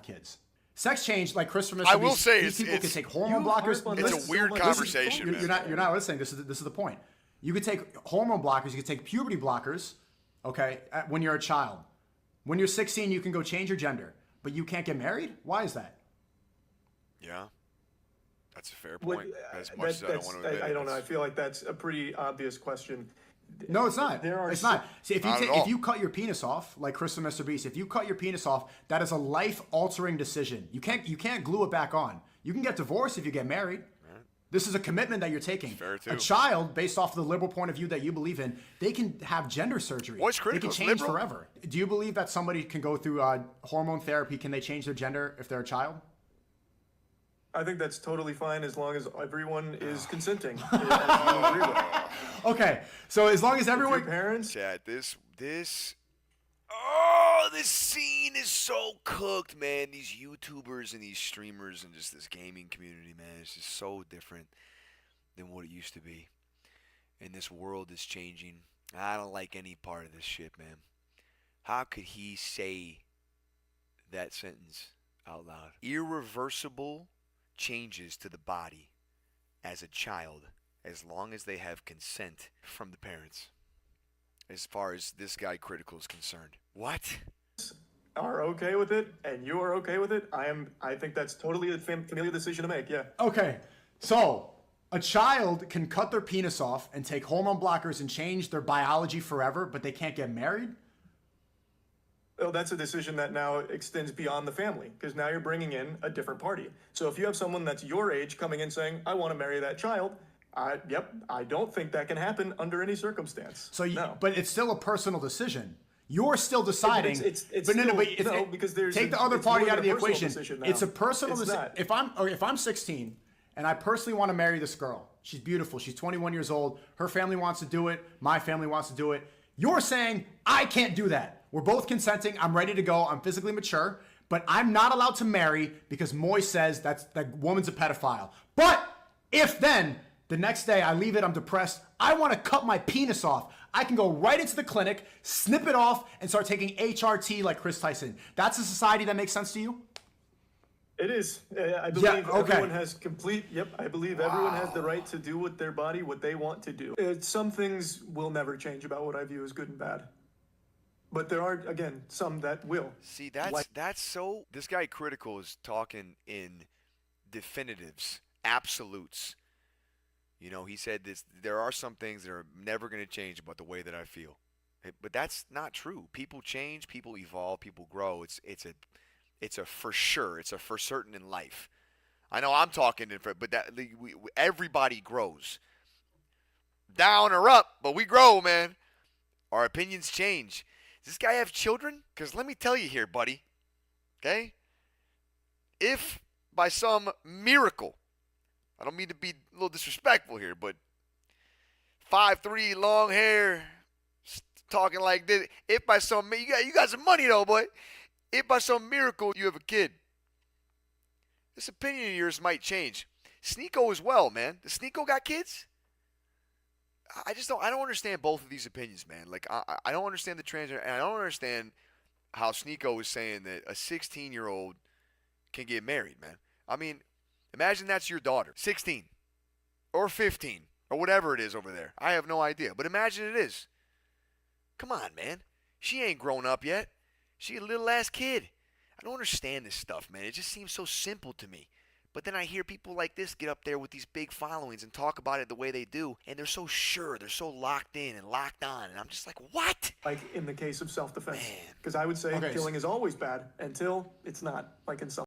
kids. Sex change, like Chris from Mr. I will Beast, say these people can take hormone you blockers. harp on It's this a weird so much. conversation, man. You're not listening. This is the point. You could take hormone blockers. You could take puberty blockers. Okay, when you're a child. When you're 16, you can go change your gender, but you can't get married. Why is that? Yeah, that's a fair point. As much as I don't want to admit I don't know. I it. feel like that's a pretty obvious question. No, it's not. It's not. See, if you cut your penis off, like Chris from Mr. Beast, if you cut your penis off, that is a life-altering decision. You can't glue it back on. You can get divorced if you get married. This is a commitment that you're taking. Fair too. A child, based off the liberal point of view that you believe in, they can have gender surgery. They can change forever. Do you believe that somebody can go through hormone therapy? Can they change their gender if they're a child? I think that's totally fine as long as everyone is consenting. Okay, so as long as everyone... Your parents... Chad, this scene is so cooked, man. These YouTubers and these streamers and just this gaming community, man, it's just so different than what it used to be. And this world is changing. I don't like any part of this shit, man. How could he say that sentence out loud? Irreversible changes to the body as a child, as long as they have consent from the parents. As far as this guy critical is concerned. What? Are okay with it, and you are okay with it. I think that's totally a familial decision to make. Yeah. Okay, so a child can cut their penis off and take hormone blockers and change their biology forever, but they can't get married? Well, that's a decision that now extends beyond the family, because now you're bringing in a different party. So if you have someone that's your age coming in saying, I want to marry that child, I don't think that can happen under any circumstance. So, no. But it's still a personal decision. You're still deciding. Because there's take the other party out of the personal equation. decision now. It's a personal It's decision. not. If I'm 16 and I personally want to marry this girl, she's beautiful. She's 21 years old. Her family wants to do it. My family wants to do it. You're saying I can't do that. We're both consenting. I'm ready to go. I'm physically mature, but I'm not allowed to marry because Moise says that woman's a pedophile. But if then the next day I leave it, I'm depressed, I want to cut my penis off, I can go right into the clinic, snip it off, and start taking HRT like Chris Tyson. That's a society that makes sense to you? It is. I believe okay. everyone has complete. Yep, I believe everyone has the right to do with their body what they want to do. Some things will never change about what I view as good and bad, but there are again some that will. See, that's so. This guy critical is talking in definitives, absolutes. You know, he said this. There are some things that are never going to change about the way that I feel, but that's not true. People change, people evolve, people grow. It's a for sure. It's a for certain in life. I know I'm talking, but everybody grows. Down or up, but we grow, man. Our opinions change. Does this guy have children? Because let me tell you here, buddy. Okay? If by some miracle, I don't mean to be a little disrespectful here, but 5'3", long hair, talking like this. If by some, you got some money though, boy. If by some miracle you have a kid, this opinion of yours might change. Sneko as well, man. Does Sneko got kids? I don't understand both of these opinions, man. Like, I don't understand the transgender, and I don't understand how Sneko is saying that a 16-year-old can get married, man. I mean, imagine that's your daughter, 16 or 15 or whatever it is over there. I have no idea, but imagine it is. Come on, man. She ain't grown up yet. She a little ass kid. I don't understand this stuff, man. It just seems so simple to me. But then I hear people like this get up there with these big followings and talk about it the way they do, and they're so sure, they're so locked in and locked on, and I'm just like, what? Like in the case of self-defense. Because I would say killing is always bad until it's not, like in self